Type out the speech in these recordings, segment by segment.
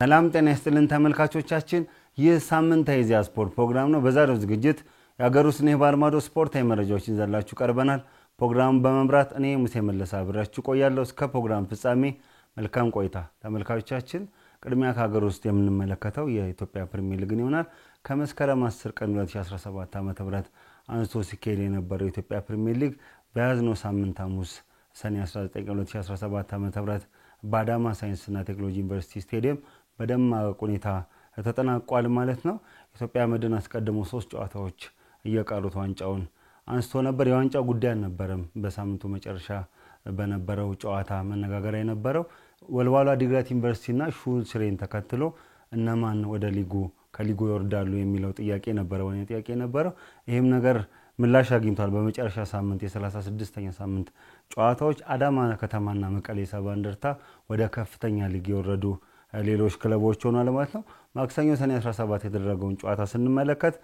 ሰላም ጤና ይስጥልን ተመልካቾቻችን ይህ ሳምንታዊ የኢዜአ ስፖርት ፕሮግራም ነው። በዛሬው ዝግጅት የሀገር ውስጥ ባህር ማዶ ስፖርታዊ መረጃዎችን ይዘንላችሁ ቀርበናል። ፕሮግራሙን በመምራት እኔ ሙሴ መለሳ አብራችሁ ቆያለሁ። እስከ ፕሮግራም ፍጻሜ መልካም ቆይታ። ተመልካቾቻችን ቅድሚያ ከሀገር ውስጥ የምንመለከተው የኢትዮጵያ ፕሪሚየር ሊግን ይሆናል። ከመስከረም 10 ቀን 2017 ዓ.ም አንስቶ ሲካሄድ የነበረው የኢትዮጵያ ፕሪሚየር ሊግ በያዝነው ሳምንት ሐሙስ ሰኔ 19 ቀን 2017 ዓ.ም በአዳማ ሳይንስና ቴክኖሎጂ ዩኒቨርሲቲ ስቴዲየም በደማቅ ሁኔታ ተጠናቋል ማለት ነው። ኢትዮጵያ መድን አስቀድሞ 3 ጨዋታዎች እየቀሩት ዋንጫውን አንስቶ ነበር። የዋንጫው ጉዳይ አልነበረም። በሳምንቱ መጨረሻ በነበረው ጨዋታ መነጋገሪያ የነበረው ወልዋሎ ዓዲግራት ዩኒቨርሲቲና ሹል ሽሬን ተከትሎ እነማን ወደ ከሊጉ ይወርዳሉ የሚለው ጥያቄ ነበረው። ይሄም ነገር ምላሽ አግኝቷል። በመጨረሻ ሳምንት የ36ኛ ሳምንት ጨዋታዎች አዳማ ከተማና መቀሌ ሰባ እንደርታ ወደ ከፍተኛ ሊግ የወረዱ ሌሎች ክለቦች ሆኗል ማለት ነው። ማክሰኞ ሰኔ 17 የተደረገውን ጨዋታ ስንመለከት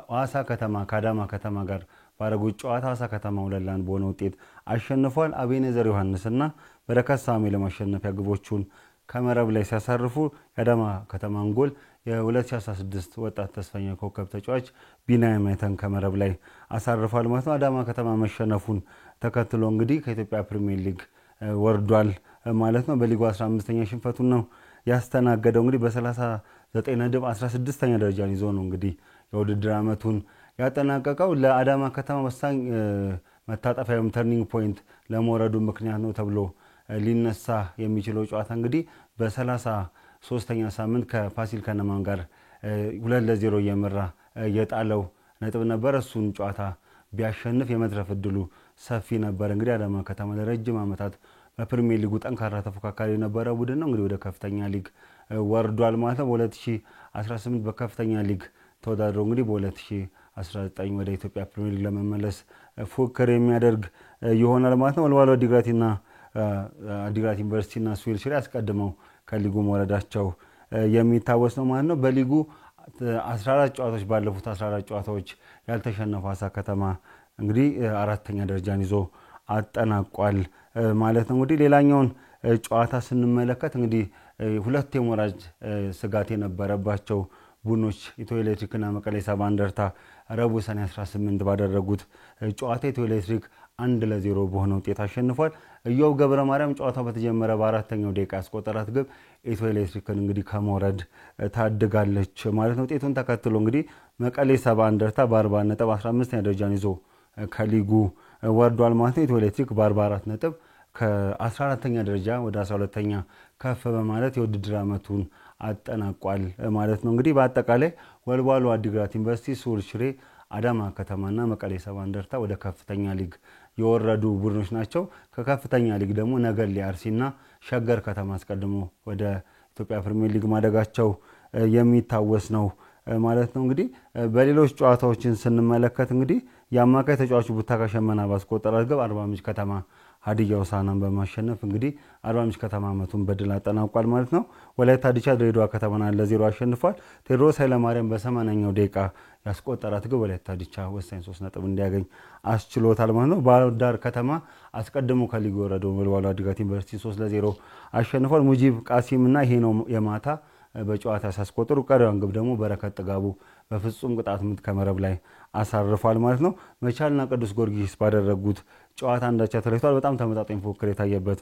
ሐዋሳ ከተማ ከአዳማ ከተማ ጋር ባደረጉት ጨዋታ ሐዋሳ ከተማ 2-1 በሆነ ውጤት አሸንፏል። አቤኔዘር ዮሐንስና በረከት ሳሙኤል ለማሸነፊያ ግቦቹን ከመረብ ላይ ሲያሳርፉ የአዳማ ከተማን ጎል የ2016 ወጣት ተስፈኛ ኮከብ ተጫዋች ቢናያም አይተን ከመረብ ላይ አሳርፏል ማለት ነው። አዳማ ከተማ መሸነፉን ተከትሎ እንግዲህ ከኢትዮጵያ ፕሪሚየር ሊግ ወርዷል ማለት ነው። በሊጉ 15ኛ ሽንፈቱን ነው ያስተናገደው። እንግዲህ በ39 ነጥብ 16ኛ ደረጃን ይዞ ነው እንግዲህ የውድድር ዓመቱን ያጠናቀቀው። ለአዳማ ከተማ ወሳኝ መታጠፊያም ተርኒንግ ፖይንት ለመውረዱ ምክንያት ነው ተብሎ ሊነሳ የሚችለው ጨዋታ እንግዲህ በ33ኛ ሳምንት ከፋሲል ከነማን ጋር 2-0 እየመራ የጣለው ነጥብ ነበር። እሱን ጨዋታ ቢያሸንፍ የመትረፍ እድሉ ሰፊ ነበር። እንግዲህ አዳማ ከተማ ለረጅም ዓመታት በፕሪሚየር ሊጉ ጠንካራ ተፎካካሪ የነበረ ቡድን ነው። እንግዲህ ወደ ከፍተኛ ሊግ ወርዷል ማለት ነው። በ2018 በከፍተኛ ሊግ ተወዳድሮ እንግዲህ በ2019 ወደ ኢትዮጵያ ፕሪሚየር ሊግ ለመመለስ ፉክክር የሚያደርግ ይሆናል ማለት ነው። ወልዋሎ ዓዲግራት ዩኒቨርሲቲና ሹል ሽሬ አስቀድመው ከሊጉ መውረዳቸው የሚታወስ ነው ማለት ነው። በሊጉ 14 ጨዋታዎች ባለፉት 14 ጨዋታዎች ያልተሸነፈ ሐዋሳ ከተማ እንግዲህ አራተኛ ደረጃን ይዞ አጠናቋል ማለት ነው። እንግዲህ ሌላኛውን ጨዋታ ስንመለከት እንግዲህ ሁለት የሞራጅ ስጋት የነበረባቸው ቡድኖች ኢትዮ ኤሌክትሪክና መቀሌ ሰባ እንደርታ ረቡዕ ሰኔ 18 ባደረጉት ጨዋታ ኢትዮ ኤሌክትሪክ 1-0 በሆነ ውጤት አሸንፏል። ኢዮብ ገብረ ማርያም ጨዋታው በተጀመረ በአራተኛው ደቂቃ ያስቆጠራት ግብ ኢትዮ ኤሌክትሪክን እንግዲህ ከመውረድ ታድጋለች ማለት ነው። ውጤቱን ተከትሎ እንግዲህ መቀሌ ሰባ እንደርታ በ40 ነጥብ 15ኛ ደረጃን ይዞ ከሊጉ ወርዷል ማለት ነው። ኢትዮ ኤሌክትሪክ በ44 ነጥብ ከ14ኛ ደረጃ ወደ 12ኛ ከፍ በማለት የውድድር ዓመቱን አጠናቋል ማለት ነው። እንግዲህ በአጠቃላይ ወልዋሎ ዓዲግራት ዩኒቨርሲቲ፣ ሹል ሽሬ፣ አዳማ ከተማና መቀሌ ሰባ እንደርታ ወደ ከፍተኛ ሊግ የወረዱ ቡድኖች ናቸው። ከከፍተኛ ሊግ ደግሞ ነገሌ አርሲና ሸገር ከተማ አስቀድሞ ወደ ኢትዮጵያ ፕሪሚየር ሊግ ማደጋቸው የሚታወስ ነው ማለት ነው። እንግዲህ በሌሎች ጨዋታዎችን ስንመለከት እንግዲህ የአማካይ ተጫዋቹ ቡታካ ሸመና ባስቆጠራት ግብ አርባ ምንጭ ከተማ ሀዲያ ሆሳዕናን በማሸነፍ እንግዲህ አርባ ምንጭ ከተማ ዓመቱን በድል አጠናቋል ማለት ነው። ወላይታ ዲቻ ድሬዳዋ ከተማን 1-0 አሸንፏል። ቴዎድሮስ ኃይለማርያም በ80ኛው ደቂቃ ያስቆጠራት ግብ ወላይታ ዲቻ ወሳኝ 3 ነጥብ እንዲያገኝ አስችሎታል ማለት ነው። ባህር ዳር ከተማ አስቀድሞ ከሊጉ የወረደው ወልዋሎ ዓዲግራት ዩኒቨርሲቲ 3-0 አሸንፏል። ሙጂብ ቃሲምና ይሄ ነው የማታ በጨዋታ ሲያስቆጥሩ ቀሪዋን ግብ ደግሞ በረከት ጥጋቡ በፍጹም ቅጣት ምት ከመረብ ላይ አሳርፏል ማለት ነው። መቻልና ቅዱስ ጊዮርጊስ ባደረጉት ጨዋታ አንዳቻ ተለይቷል። በጣም ተመጣጣኝ ፉክክር የታየበት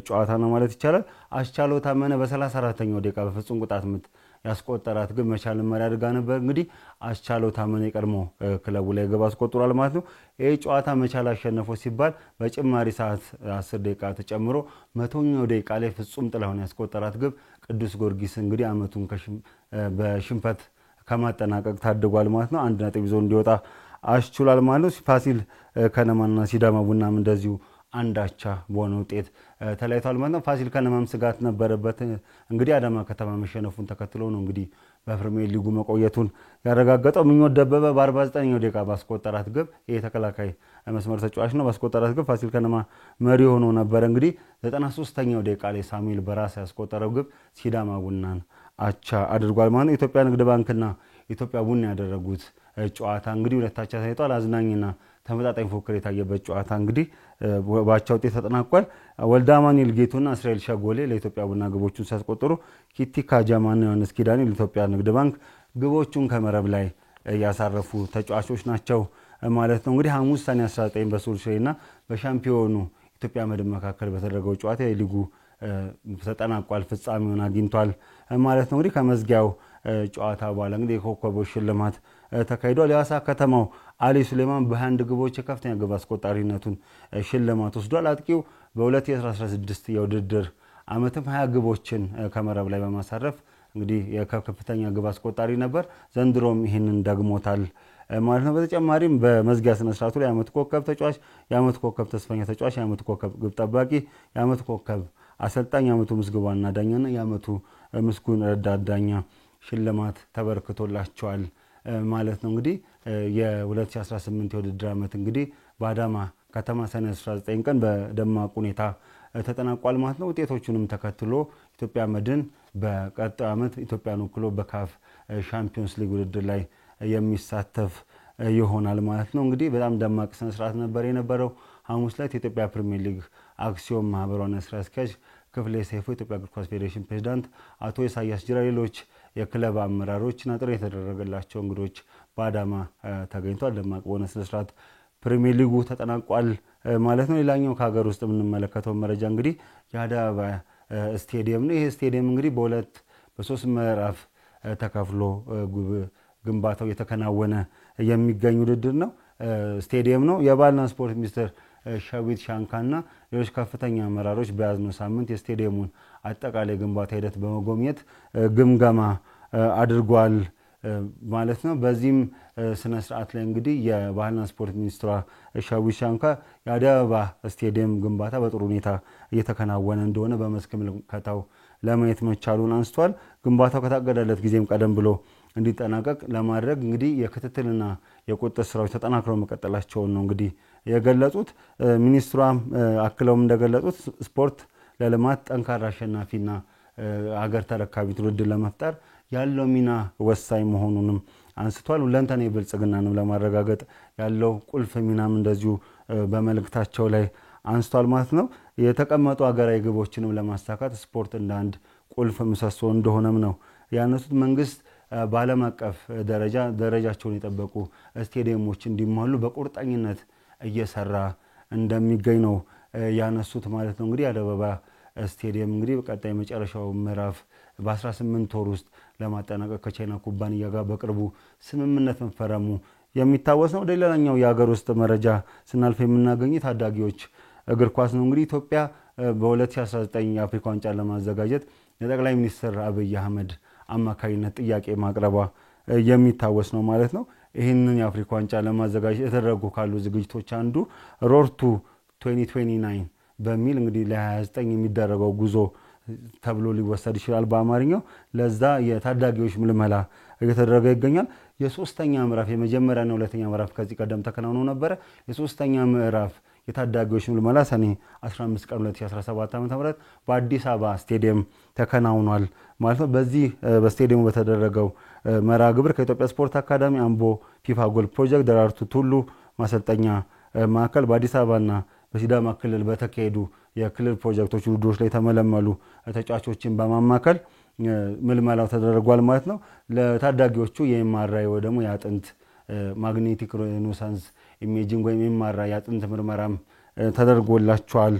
ጨዋታ ነው ማለት ይቻላል። አስቻለው ታመነ በ34ኛው ደቂቃ በፍጹም ቅጣት ምት ያስቆጠራት ግብ መቻልን መሪ አድርጋ ነበር። እንግዲህ አስቻለው ታመነ የቀድሞ ክለቡ ላይ ግብ አስቆጥሯል ማለት ነው። ይህ ጨዋታ መቻል አሸነፈው ሲባል በጭማሪ ሰዓት 10 ደቂቃ ተጨምሮ 100ኛው ደቂቃ ላይ ፍጹም ጥላሁን ያስቆጠራት ግብ ቅዱስ ጊዮርጊስ እንግዲህ ዓመቱን በሽንፈት ከማጠናቀቅ ታድጓል ማለት ነው። 1 ነጥብ ይዞ እንዲወጣ አስችሏል ማለት ነው። ፋሲል ከነማና ሲዳማ ቡናም እንደዚሁ አንዳቻ በሆነ ውጤት ተለያይቷል ማለት ነው። ፋሲል ከነማም ስጋት ነበረበት። እንግዲህ አዳማ ከተማ መሸነፉን ተከትሎ ነው እንግዲህ በፕሪሚየር ሊጉ መቆየቱን ያረጋገጠው። ምኞት ደበበ በ49ኛው ደቂቃ ባስቆጠራት ግብ የተከላካይ መስመር ተጫዋች ነው። ባስቆጠራት ግብ ፋሲል ከነማ መሪ ሆኖ ነበር። እንግዲህ 93ኛው ደቂቃ ላይ ሳሙኤል በራስ ያስቆጠረው ግብ ሲዳማ ቡናን አቻ አድርጓል ማለት ነው። ኢትዮጵያ ንግድ ባንክና ኢትዮጵያ ቡና ያደረጉት ጨዋታ እንግዲህ ሁለታቻ ታይቷል። አዝናኝና ተመጣጣኝ ፉክክር የታየበት ጨዋታ እንግዲህ ባቻ ውጤት ተጠናቋል። ወልደ አማኑኤል ጌቱና እስራኤል ሸጎሌ ለኢትዮጵያ ቡና ግቦቹን ሲያስቆጥሩ ኪቲካ ጃማና ዮሐንስ ኪዳኔ ለኢትዮጵያ ንግድ ባንክ ግቦቹን ከመረብ ላይ ያሳረፉ ተጫዋቾች ናቸው ማለት ነው። እንግዲህ ሐሙስ ሰኔ 19 በሱልሽሬና በሻምፒዮኑ ኢትዮጵያ መድን መካከል በተደረገው ጨዋታ የሊጉ ተጠናቋል፣ ፍጻሜውን አግኝቷል ማለት ነው። እንግዲህ ከመዝጊያው ጨዋታ በኋላ እንግዲህ የኮከቦች ሽልማት ተካሂዷል። የሐዋሳ ከተማው አሊ ሱሌማን በ21 ግቦች ከፍተኛ ግብ አስቆጣሪነቱን ሽልማት ወስዷል። አጥቂው በ2016 የውድድር ዓመትም 20 ግቦችን ከመረብ ላይ በማሳረፍ እንግዲህ የከፍተኛ ግብ አስቆጣሪ ነበር። ዘንድሮም ይህንን ደግሞታል ማለት ነው። በተጨማሪም በመዝጊያ ስነ ስርዓቱ ላይ የዓመቱ ኮከብ ተጫዋች፣ የዓመቱ ኮከብ ተስፈኛ ተጫዋች፣ የዓመቱ ኮከብ ግብ ጠባቂ፣ የዓመቱ ኮከብ አሰልጣኝ፣ የዓመቱ ምስጉን ዋና ዳኛና የዓመቱ ምስጉን ረዳት ዳኛ ሽልማት ተበርክቶላቸዋል ማለት ነው። እንግዲህ የ2018 የውድድር ዓመት እንግዲህ በአዳማ ከተማ ሰኔ 19 ቀን በደማቅ ሁኔታ ተጠናቋል ማለት ነው። ውጤቶቹንም ተከትሎ ኢትዮጵያ መድን በቀጣዩ ዓመት ኢትዮጵያን ወክሎ በካፍ ሻምፒዮንስ ሊግ ውድድር ላይ የሚሳተፍ ይሆናል ማለት ነው። እንግዲህ በጣም ደማቅ ስነ ስርዓት ነበር የነበረው። ሐሙስ ላይ የኢትዮጵያ ፕሪሚየር ሊግ አክሲዮን ማህበር ዋና ስራ አስኪያጅ ክፍሌ ሰይፉ፣ የኢትዮጵያ እግር ኳስ ፌዴሬሽን ፕሬዝዳንት አቶ ኢሳያስ ጅራ፣ ሌሎች የክለብ አመራሮችና ጥሪ የተደረገላቸው እንግዶች በአዳማ ተገኝቷል። ደማቅ በሆነ ስነ ስርዓት ፕሪሚየር ሊጉ ተጠናቋል ማለት ነው። ሌላኛው ከሀገር ውስጥ የምንመለከተው መረጃ እንግዲህ የአዲስ አበባ ስቴዲየም ነው። ይህ ስቴዲየም እንግዲህ በሶስት ምዕራፍ ተከፍሎ ግንባታው የተከናወነ የሚገኝ ውድድር ነው ስቴዲየም ነው። የባህልና ስፖርት ሚኒስትር ሸዊት ሻንካና ሌሎች ከፍተኛ አመራሮች በያዝነው ሳምንት የስቴዲየሙን አጠቃላይ ግንባታ ሂደት በመጎብኘት ግምገማ አድርጓል ማለት ነው። በዚህም ስነ ስርዓት ላይ እንግዲህ የባህልና ስፖርት ሚኒስትሯ ሸዊት ሻንካ የአዲስ አበባ ስቴዲየም ግንባታ በጥሩ ሁኔታ እየተከናወነ እንደሆነ በመስክ ምልከታው ለማየት መቻሉን አንስቷል። ግንባታው ከታቀደለት ጊዜም ቀደም ብሎ እንዲጠናቀቅ ለማድረግ እንግዲህ የክትትልና የቁጥጥር ስራዎች ተጠናክረው መቀጠላቸውን ነው እንግዲህ የገለጹት። ሚኒስትሯም አክለውም እንደገለጹት ስፖርት ለልማት ጠንካራ አሸናፊና ሀገር ተረካቢ ትውልድ ለመፍጠር ያለው ሚና ወሳኝ መሆኑንም አንስቷል። ሁለንተናዊ ብልጽግናንም ለማረጋገጥ ያለው ቁልፍ ሚናም እንደዚሁ በመልእክታቸው ላይ አንስቷል ማለት ነው። የተቀመጡ ሀገራዊ ግቦችንም ለማሳካት ስፖርት እንደ አንድ ቁልፍ ምሰሶ እንደሆነም ነው ያነሱት። መንግስት በዓለም አቀፍ ደረጃቸውን የጠበቁ ስቴዲየሞች እንዲሟሉ በቁርጠኝነት እየሰራ እንደሚገኝ ነው ያነሱት ማለት ነው። እንግዲህ የአዲስ አበባ ስቴዲየም እንግዲህ በቀጣይ መጨረሻው ምዕራፍ በ18 ወር ውስጥ ለማጠናቀቅ ከቻይና ኩባንያ ጋር በቅርቡ ስምምነት መፈረሙ የሚታወስ ነው። ወደ ሌላኛው የሀገር ውስጥ መረጃ ስናልፍ የምናገኘው ታዳጊዎች እግር ኳስ ነው። እንግዲህ ኢትዮጵያ በ2019 የአፍሪካ ዋንጫ ለማዘጋጀት የጠቅላይ ሚኒስትር አብይ አህመድ አማካይነት ጥያቄ ማቅረቧ የሚታወስ ነው ማለት ነው። ይህንን የአፍሪካ ዋንጫ ለማዘጋጀት የተደረጉ ካሉ ዝግጅቶች አንዱ ሮርቱ 2029 በሚል እንግዲህ ለ29 የሚደረገው ጉዞ ተብሎ ሊወሰድ ይችላል በአማርኛው። ለዛ የታዳጊዎች ምልመላ እየተደረገ ይገኛል። የሶስተኛ ምዕራፍ የመጀመሪያና ሁለተኛ ምዕራፍ ከዚህ ቀደም ተከናውኖ ነበረ። የሶስተኛ ምዕራፍ የታዳጊዎች ምልመላ ሰኔ 15 ቀን 2017 ዓ.ም በአዲስ አበባ ስቴዲየም ተከናውኗል ማለት ነው። በዚህ በስቴዲየሙ በተደረገው መርሃ ግብር ከኢትዮጵያ ስፖርት አካዳሚ፣ አምቦ ፊፋ ጎል ፕሮጀክት፣ ደራርቱ ቱሉ ማሰልጠኛ ማዕከል፣ በአዲስ አበባና በሲዳማ ክልል በተካሄዱ የክልል ፕሮጀክቶች ውድድሮች ላይ የተመለመሉ ተጫዋቾችን በማማከል ምልመላው ተደርጓል ማለት ነው። ለታዳጊዎቹ የኤምአርአይ ወይ ደግሞ የአጥንት ማግኔቲክ ሬዞናንስ ኢሜጂንግ ወይም ኤምአርአይ የአጥንት ምርመራም ተደርጎላቸዋል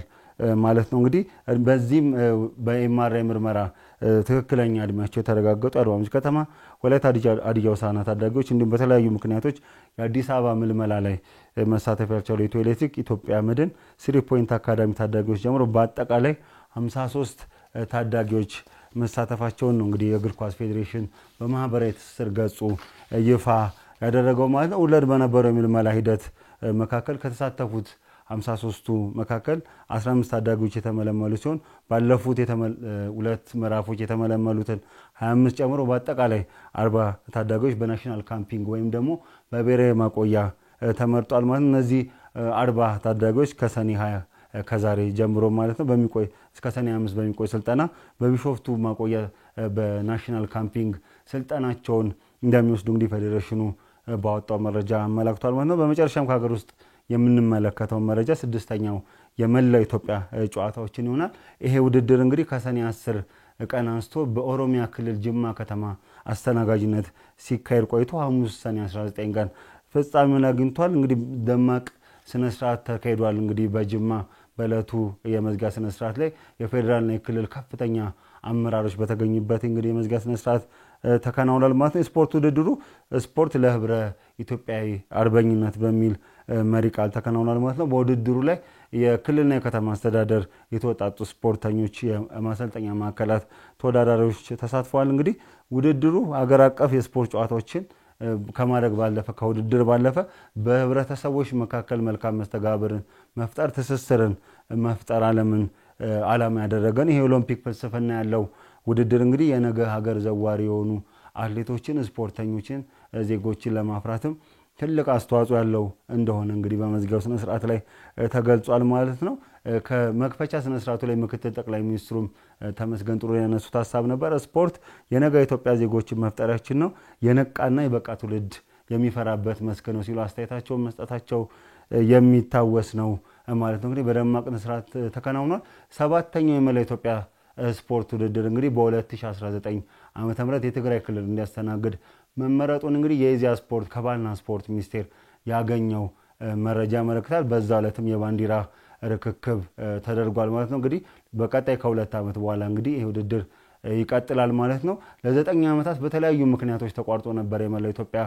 ማለት ነው። እንግዲህ በዚህም በኤምአርአይ ምርመራ ትክክለኛ እድሜያቸው የተረጋገጡ አርባ ምንጭ ከተማ፣ ወላይታ ዲቻ ሆሳዕና ታዳጊዎች እንዲሁም በተለያዩ ምክንያቶች የአዲስ አበባ ምልመላ ላይ መሳተፍ ያልቻሉ ኢትዮ ኤሌክትሪክ፣ ኢትዮጵያ መድን፣ 3 ፖይንት አካዳሚ ታዳጊዎች ጀምሮ በአጠቃላይ 53 ታዳጊዎች መሳተፋቸውን ነው እንግዲህ የእግር ኳስ ፌዴሬሽን በማህበራዊ ትስስር ገጹ ይፋ ያደረገው ማለት ነው። ውለድ በነበረው ምልመላ ሂደት መካከል ከተሳተፉት 53ቱ መካከል 15 ታዳጊዎች የተመለመሉ ሲሆን ባለፉት ሁለት ምዕራፎች የተመለመሉትን 25 ጨምሮ በአጠቃላይ 40 ታዳጊዎች በናሽናል ካምፒንግ ወይም ደግሞ በብሔራዊ ማቆያ ተመርጧል ማለት ነው። እነዚህ 40 ታዳጊዎች ከሰኔ 20 ከዛሬ ጀምሮ ማለት ነው በሚቆይ እስከ ሰኔ 5 በሚቆይ ስልጠና በቢሾፍቱ ማቆያ በናሽናል ካምፒንግ ስልጠናቸውን እንደሚወስዱ እንግዲህ ፌዴሬሽኑ ባወጣው መረጃ አመላክቷል ማለት ነው። በመጨረሻም ከሀገር ውስጥ የምንመለከተው መረጃ ስድስተኛው የመላው ኢትዮጵያ ጨዋታዎችን ይሆናል። ይሄ ውድድር እንግዲህ ከሰኔ 10 ቀን አንስቶ በኦሮሚያ ክልል ጅማ ከተማ አስተናጋጅነት ሲካሄድ ቆይቶ ሐሙስ ሰኔ 19 ቀን ፍጻሜውን አግኝቷል። እንግዲህ ደማቅ ስነ ስርዓት ተካሂዷል። እንግዲህ በጅማ በለቱ የመዝጊያ ስነ ስርዓት ላይ የፌደራልና የክልል ከፍተኛ አመራሮች በተገኙበት እንግዲህ የመዝጊያ ስነ ስርዓት ተከናውኗል ማለት ነው። ስፖርት ውድድሩ ስፖርት ለህብረ ኢትዮጵያዊ አርበኝነት በሚል መሪ ቃል ተከናውኗል ማለት ነው። በውድድሩ ላይ የክልልና የከተማ አስተዳደር የተወጣጡ ስፖርተኞች፣ የማሰልጠኛ ማዕከላት ተወዳዳሪዎች ተሳትፈዋል። እንግዲህ ውድድሩ አገር አቀፍ የስፖርት ጨዋታዎችን ከማድረግ ባለፈ ከውድድር ባለፈ በህብረተሰቦች መካከል መልካም መስተጋብርን መፍጠር፣ ትስስርን መፍጠር ዓላማ ያደረገን ይሄ ኦሎምፒክ ፍልስፍና ያለው ውድድር እንግዲህ የነገ ሀገር ዘዋሪ የሆኑ አትሌቶችን፣ ስፖርተኞችን፣ ዜጎችን ለማፍራትም ትልቅ አስተዋጽኦ ያለው እንደሆነ እንግዲህ በመዝጊያው ስነ ስርዓት ላይ ተገልጿል ማለት ነው። ከመክፈቻ ስነ ስርዓቱ ላይ ምክትል ጠቅላይ ሚኒስትሩም ተመስገን ጥሩነህ ያነሱት ሐሳብ ነበር። ስፖርት የነገ ኢትዮጵያ ዜጎችን መፍጠሪያችን ነው፣ የነቃና የበቃ ትውልድ የሚፈራበት መስክ ነው ሲሉ አስተያየታቸውን መስጠታቸው የሚታወስ ነው ማለት ነው። እንግዲህ በደማቅ ስርዓት ተከናውኗል። ሰባተኛው የመላው ኢትዮጵያ ስፖርት ውድድር እንግዲህ በ2019 ዓመተ ምህረት የትግራይ ክልል እንዲያስተናግድ መመረጡን እንግዲህ የኢዜአ ስፖርት ከባህልና ስፖርት ሚኒስቴር ያገኘው መረጃ ያመለክታል። በዛው ዕለትም የባንዲራ ርክክብ ተደርጓል ማለት ነው። እንግዲህ በቀጣይ ከሁለት ዓመት በኋላ እንግዲህ ይሄ ውድድር ይቀጥላል ማለት ነው። ለ9 ዓመታት በተለያዩ ምክንያቶች ተቋርጦ ነበር የመላው ኢትዮጵያ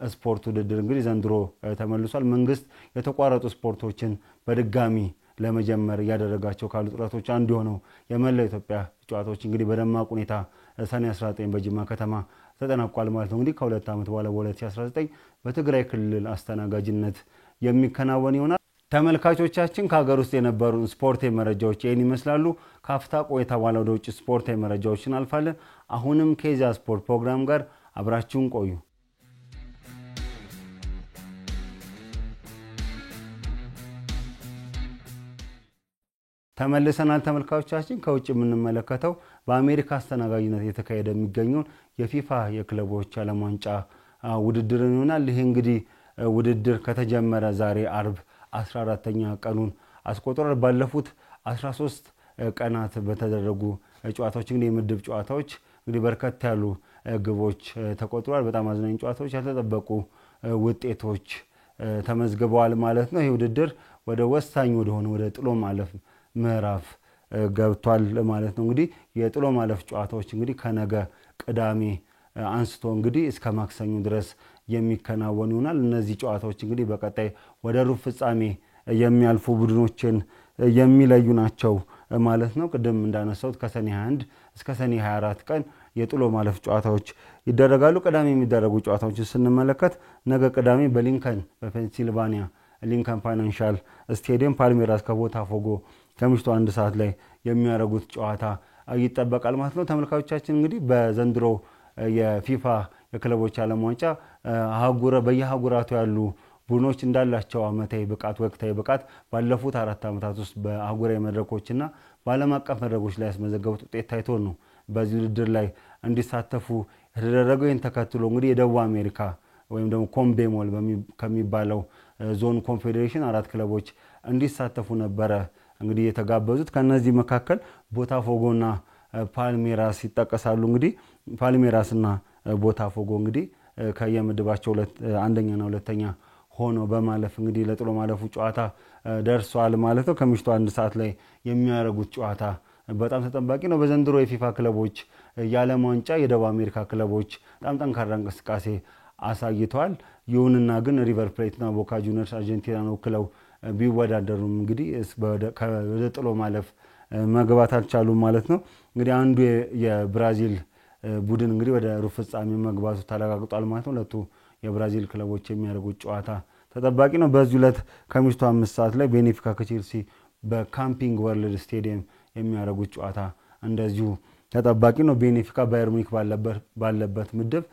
ስፖርት ውድድር እንግዲህ ዘንድሮ ተመልሷል። መንግስት የተቋረጡ ስፖርቶችን በድጋሚ ለመጀመር ያደረጋቸው ካሉ ጥረቶች አንዱ ሆነው የመላው ኢትዮጵያ ጨዋታዎች እንግዲህ በደማቅ ሁኔታ ሰኔ 19 በጅማ ከተማ ተጠናቋል ማለት ነው። እንግዲህ ከሁለት ዓመት በኋላ በ2019 በትግራይ ክልል አስተናጋጅነት የሚከናወን ይሆናል። ተመልካቾቻችን ከሀገር ውስጥ የነበሩ ስፖርታዊ መረጃዎች ይህን ይመስላሉ። ካፍታ ቆይታ በኋላ ወደ ውጭ ስፖርታዊ መረጃዎችን አልፋለን። አሁንም ከኢዜአ ስፖርት ፕሮግራም ጋር አብራችሁን ቆዩ። ተመልሰናል ተመልካቾቻችን። ከውጭ የምንመለከተው በአሜሪካ አስተናጋጅነት የተካሄደ የሚገኘውን የፊፋ የክለቦች ዓለም ዋንጫ ውድድርን ይሆናል። ይሄ እንግዲህ ውድድር ከተጀመረ ዛሬ አርብ 14ኛ ቀኑን አስቆጥሯል። ባለፉት 13 ቀናት በተደረጉ ጨዋታዎች እንግዲህ የምድብ ጨዋታዎች እንግዲህ በርከት ያሉ ግቦች ተቆጥሯል። በጣም አዝናኝ ጨዋታዎች፣ ያልተጠበቁ ውጤቶች ተመዝግበዋል ማለት ነው። ይህ ውድድር ወደ ወሳኝ ወደ ጥሎ ማለፍ ምዕራፍ ገብቷል ማለት ነው። እንግዲህ የጥሎ ማለፍ ጨዋታዎች እንግዲህ ከነገ ቅዳሜ አንስቶ እንግዲህ እስከ ማክሰኞ ድረስ የሚከናወኑ ይሆናል። እነዚህ ጨዋታዎች እንግዲህ በቀጣይ ወደ ሩብ ፍጻሜ የሚያልፉ ቡድኖችን የሚለዩ ናቸው ማለት ነው። ቅድም እንዳነሳሁት ከሰኔ 21 እስከ ሰኔ 24 ቀን የጥሎ ማለፍ ጨዋታዎች ይደረጋሉ። ቅዳሜ የሚደረጉ ጨዋታዎችን ስንመለከት ነገ ቅዳሜ በሊንከን በፔንሲልቫኒያ ሊንከን ፋይናንሻል ስቴዲየም ፓልሜራስ ከቦታፎጎ ከምሽቱ 1 ሰዓት ላይ የሚያደርጉት ጨዋታ ይጠበቃል ማለት ነው። ተመልካቾቻችን እንግዲህ በዘንድሮ የፊፋ የክለቦች ዓለም ዋንጫ በየአህጉራቱ ያሉ ቡድኖች እንዳላቸው ዓመታዊ ብቃት ወቅታዊ ብቃት ባለፉት 4 ዓመታት ውስጥ በአህጉራዊ መድረኮችና በዓለም አቀፍ መድረኮች ላይ ያስመዘገቡት ውጤት ታይቶ ነው በዚህ ውድድር ላይ እንዲሳተፉ የተደረገው። ይህን ተከትሎ እንግዲህ የደቡብ አሜሪካ ወይም ደግሞ ኮምቤሞል ከሚባለው ዞን ኮንፌዴሬሽን 4 ክለቦች እንዲሳተፉ ነበረ እንግዲህ የተጋበዙት። ከነዚህ መካከል ቦታፎጎና ፓልሜራስ ይጠቀሳሉ። እንግዲህ ፓልሜራስና ቦታፎጎ እንግዲህ ከየምድባቸው አንደኛና ሁለተኛ ሆኖ በማለፍ እንግዲህ ለጥሎ ማለፉ ጨዋታ ደርሷል ማለት ነው። ከምሽቱ 1 ሰዓት ላይ የሚያደርጉት ጨዋታ በጣም ተጠባቂ ነው። በዘንድሮ የፊፋ ክለቦች የዓለም ዋንጫ የደቡብ አሜሪካ ክለቦች በጣም ጠንካራ እንቅስቃሴ አሳይተዋል። ይሁንና ግን ሪቨር ፕሌትና ቦካ ጁኒየርስ አርጀንቲናን ወክለው ቢወዳደሩም እንግዲህ ወደ ጥሎ ማለፍ መግባት አልቻሉም ማለት ነው። እንግዲህ አንዱ የብራዚል ቡድን እንግዲህ ወደ ሩብ ፍጻሜ መግባቱ ተረጋግጧል ማለት ነው። ሁለቱ የብራዚል ክለቦች የሚያደርጉት ጨዋታ ተጠባቂ ነው። በዚህ ዕለት ከምሽቱ 5 ሰዓት ላይ ቤኔፊካ ከቼልሲ በካምፒንግ ወርልድ ስቴዲየም የሚያደርጉት ጨዋታ እንደዚሁ ተጠባቂ ነው። ቤኔፊካ ባየር ሙኒክ ባለበት ምድብ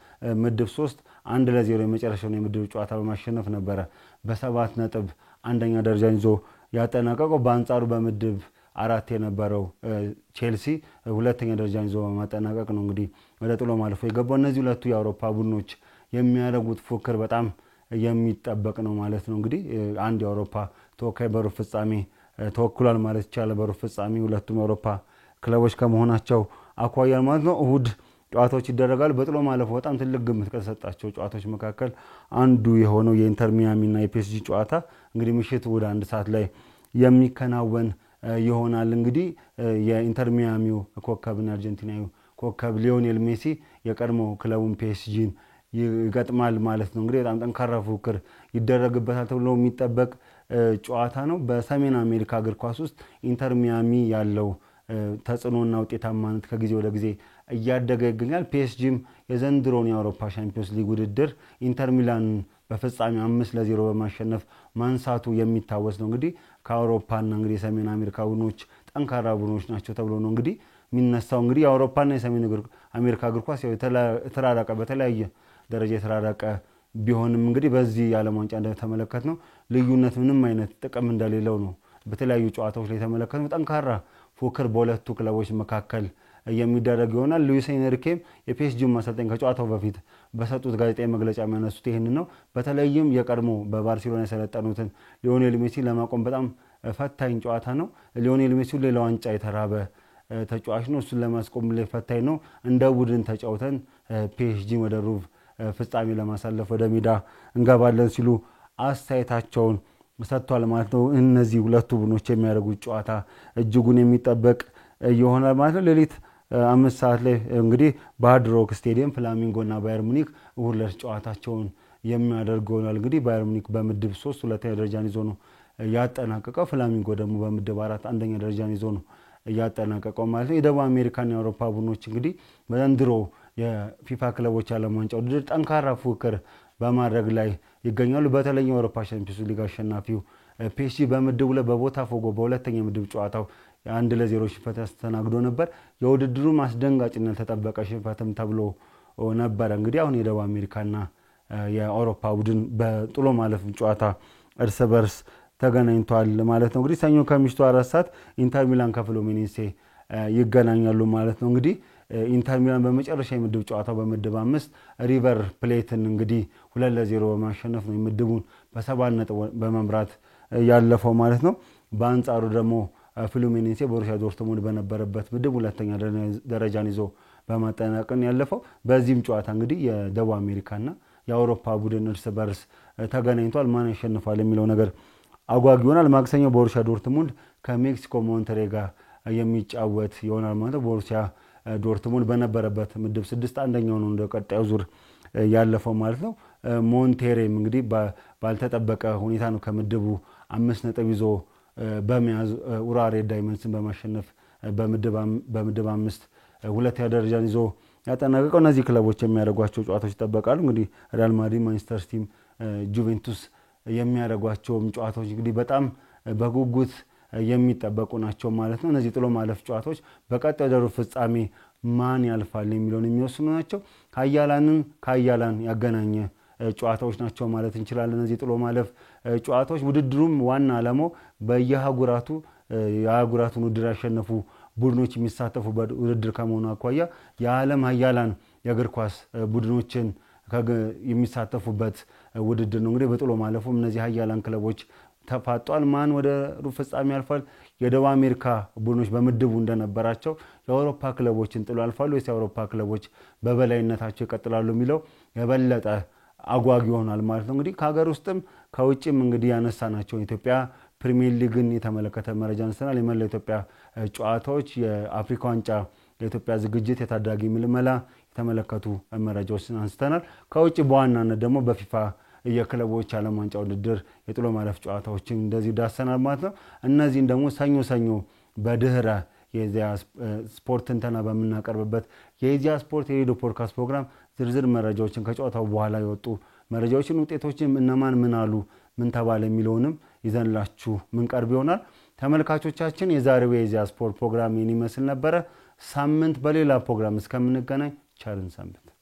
3 1-0 የመጨረሻውን የምድብ ጨዋታ በማሸነፍ ነበረ በ7 ነጥብ አንደኛ ደረጃን ይዞ ያጠናቀቀው። በአንጻሩ በምድብ 4 የነበረው ቼልሲ ሁለተኛ ደረጃን ይዞ በማጠናቀቅ ነው እንግዲህ ወደ ጥሎ ማለፉ የገባው። እነዚህ ሁለቱ የአውሮፓ ቡድኖች የሚያደርጉት ፉክክር በጣም የሚጠበቅ ነው ማለት ነው። እንግዲህ አንድ የአውሮፓ ተወካይ በሩብ ፍጻሜ ተወክሏል ማለት ይቻላል። በሩብ ፍጻሜ ሁለቱም የአውሮፓ ክለቦች ከመሆናቸው አኳያ ማለት ነው። እሁድ ጨዋታዎች ይደረጋሉ። በጥሎ ማለፍ በጣም ትልቅ ግምት ከተሰጣቸው ጨዋታዎች መካከል አንዱ የሆነው የኢንተር ሚያሚና የፒኤስጂ ጨዋታ እንግዲህ ምሽት ወደ 1 ሰዓት ላይ የሚከናወን ይሆናል። እንግዲህ የኢንተር ሚያሚው ኮከብና አርጀንቲናዊው ኮከብ ሊዮኔል ሜሲ የቀድሞ ክለቡን ፒኤስጂን ይገጥማል ማለት ነው። እንግዲህ በጣም ጠንካራ ፉክክር ይደረግበታል ተብሎ የሚጠበቅ ጨዋታ ነው። በሰሜን አሜሪካ እግር ኳስ ውስጥ ኢንተር ሚያሚ ያለው ተጽዕኖና ውጤታማነት ከጊዜ ወደ ጊዜ እያደገ ይገኛል። ፒኤስጂም የዘንድሮውን የአውሮፓ ሻምፒዮንስ ሊግ ውድድር ኢንተር ሚላን በፍጻሜ 5-0 በማሸነፍ ማንሳቱ የሚታወስ ነው። እንግዲህ ከአውሮፓና እንግዲህ የሰሜን አሜሪካ ቡድኖች ጠንካራ ቡድኖች ናቸው ተብሎ ነው እንግዲህ የሚነሳው። እንግዲህ የአውሮፓና የሰሜን አሜሪካ እግር ኳስ የተራራቀ በተለያየ ደረጃ የተራራቀ ቢሆንም እንግዲህ በዚህ የዓለም ዋንጫ እንደተመለከትነው ልዩነት ምንም አይነት ጥቅም እንደሌለው ነው በተለያዩ ጨዋታዎች ላይ የተመለከትነው። ጠንካራ ፉክክር በሁለቱ ክለቦች መካከል የሚደረግ ይሆናል። ሉዊስ ኤንሪኬም የፒኤስጂውን ማሰልጠኝ ከጨዋታው በፊት በሰጡት ጋዜጣዊ መግለጫ የሚያነሱት ይህን ነው። በተለይም የቀድሞ በባርሴሎና የሰለጠኑትን ሊዮኔል ሜሲ ለማቆም በጣም ፈታኝ ጨዋታ ነው። ሊዮኔል ሜሲ ሌላ ዋንጫ የተራበ ተጫዋች ነው። እሱን ለማስቆም ላይ ፈታኝ ነው። እንደ ቡድን ተጫውተን ፒኤስጂ ወደ ሩብ ፍጻሜ ለማሳለፍ ወደ ሜዳ እንገባለን ሲሉ አስተያየታቸውን ሰጥቷል ማለት ነው። እነዚህ ሁለቱ ቡድኖች የሚያደርጉት ጨዋታ እጅጉን የሚጠበቅ ይሆናል ማለት ነው። ሌሊት 5 ሰዓት ላይ እንግዲህ በሃርድ ሮክ ስቴዲየም ፍላሚንጎና ባየር ሙኒክ እሁድ ዕለት ጨዋታቸውን የሚያደርጉ ይሆናል። እንግዲህ ባየር ሙኒክ በምድብ 3 ሁለተኛ ደረጃን ይዞ ነው ያጠናቀቀው። ፍላሚንጎ ደግሞ በምድብ 4 አንደኛ ደረጃን ይዞ ነው ያጠናቀቀው ማለት ነው። የደቡብ አሜሪካና የአውሮፓ ቡድኖች እንግዲህ በዘንድሮ የፊፋ ክለቦች ዓለም ዋንጫ ውድድር ጠንካራ ፉክክር በማድረግ ላይ ይገኛሉ። በተለይ የአውሮፓ ሻምፒዮንስ ሊግ አሸናፊው ፒኤስጂ በምድቡ ላይ በቦታፎጎ በሁለተኛ ምድብ ጨዋታው 1-0 ሽንፈት ያስተናግዶ ነበር። የውድድሩ ማስደንጋጭነት ተጠበቀ ሽንፈትም ተብሎ ነበር። እንግዲህ አሁን የደቡብ አሜሪካና የአውሮፓ ቡድን በጥሎ ማለፍ ጨዋታ እርስ በርስ ተገናኝቷል ማለት ነው። እንግዲህ ሰኞ ከምሽቱ 4 ሰዓት ኢንተር ሚላን ከፍሉሚኔንሴ ይገናኛሉ ማለት ነው። እንግዲህ ኢንተር ሚላን በመጨረሻ የምድብ ጨዋታው በምድብ 5 ሪቨር ፕሌትን እንግዲህ 2-0 በማሸነፍ ነው የምድቡን በ7 ነጥብ በመምራት ያለፈው ማለት ነው። በአንጻሩ ደግሞ ፍሉሚኔንሴ ቦሩሲያ ዶርትሙንድ በነበረበት ምድብ ሁለተኛ ደረጃን ይዞ በማጠናቀቅ ያለፈው። በዚህም ጨዋታ እንግዲህ የደቡብ አሜሪካና የአውሮፓ ቡድን እርስ በርስ ተገናኝቷል። ማን ያሸንፋል የሚለው ነገር አጓጊ ይሆናል። ማክሰኞ ቦሩሲያ ዶርትሙንድ ከሜክሲኮ ሞንተሬ ጋር የሚጫወት ይሆናል ማለት ነው። ቦሩሲያ ዶርትሙንድ በነበረበት ምድብ 6 አንደኛው ነው እንደ ቀጣዩ ዙር ያለፈው ማለት ነው። ሞንቴሬም እንግዲህ ባልተጠበቀ ሁኔታ ነው ከምድቡ 5 ነጥብ ይዞ በመያዝ ኡራሬ ዳይመንድስን በማሸነፍ በምድብ 5 ሁለተኛ ደረጃን ይዞ ያጠናቀቀው። እነዚህ ክለቦች የሚያደርጓቸው ጨዋታዎች ይጠበቃሉ። እንግዲህ ሪያል ማድሪድ፣ ማንቸስተር ሲቲ፣ ጁቬንቱስ የሚያደርጓቸውም ጨዋታዎች እንግዲህ በጣም በጉጉት የሚጠበቁ ናቸው ማለት ነው። እነዚህ ጥሎ ማለፍ ጨዋታዎች በቀጣዩ ሩብ ፍጻሜ ማን ያልፋል የሚለውን የሚወስኑ ናቸው። ከአያላን ያገናኘ ጨዋታዎች ናቸው ማለት እንችላለን። እነዚህ ጥሎ ማለፍ ጨዋታዎች ውድድሩም ዋና ዓላማው የአህጉራቱን ውድድር ያሸነፉ ቡድኖች የሚሳተፉበት ውድድር ከመሆኑ አኳያ የዓለም ሀያላን የእግር ኳስ ቡድኖችን የሚሳተፉበት ውድድር ነው። እንግዲህ በጥሎ ማለፉም እነዚህ ሀያላን ክለቦች ተፋጧል። ማን ወደ ሩብ ፍጻሜ ያልፋል? የደቡብ አሜሪካ ቡድኖች በምድቡ እንደነበራቸው የአውሮፓ ክለቦችን ጥሎ ያልፋሉ ወይስ የአውሮፓ ክለቦች በበላይነታቸው ይቀጥላሉ የሚለው የበለጠ አጓጊ ይሆናል ማለት ነው። እንግዲህ ከሀገር ውስጥም ከውጭም እንግዲህ ያነሳናቸው ኢትዮጵያ ፕሪሚየር ሊግን የተመለከተ መረጃ አንስተናል። የመላው ኢትዮጵያ ጨዋታዎች፣ የአፍሪካ ዋንጫ የኢትዮጵያ ዝግጅት፣ የታዳጊ ምልመላ የተመለከቱ መረጃዎችን አንስተናል። ከውጭ በዋናነት ደግሞ በፊፋ የክለቦች ዓለም ዋንጫ ውድድር የጥሎ ማለፍ ጨዋታዎችን እንደዚህ ዳሰናል ማለት ነው። እነዚህን ደግሞ ሰኞ በድህረ የኢዜአ ስፖርት ትንተና በምናቀርብበት የኢዜአ ስፖርት የሬዲዮ ፖድካስት ፕሮግራም ዝርዝር መረጃዎችን ከጨዋታው በኋላ የወጡ መረጃዎችን፣ ውጤቶችን እነማን ምን አሉ ምን ተባለ የሚለውንም ይዘንላችሁ ምን ቀርብ ይሆናል። ተመልካቾቻችን የዛሬው የኢዜአ ስፖርት ፕሮግራም ይመስል ነበረ። ሳምንት በሌላ ፕሮግራም እስከምንገናኝ ቸርን ሰንብት።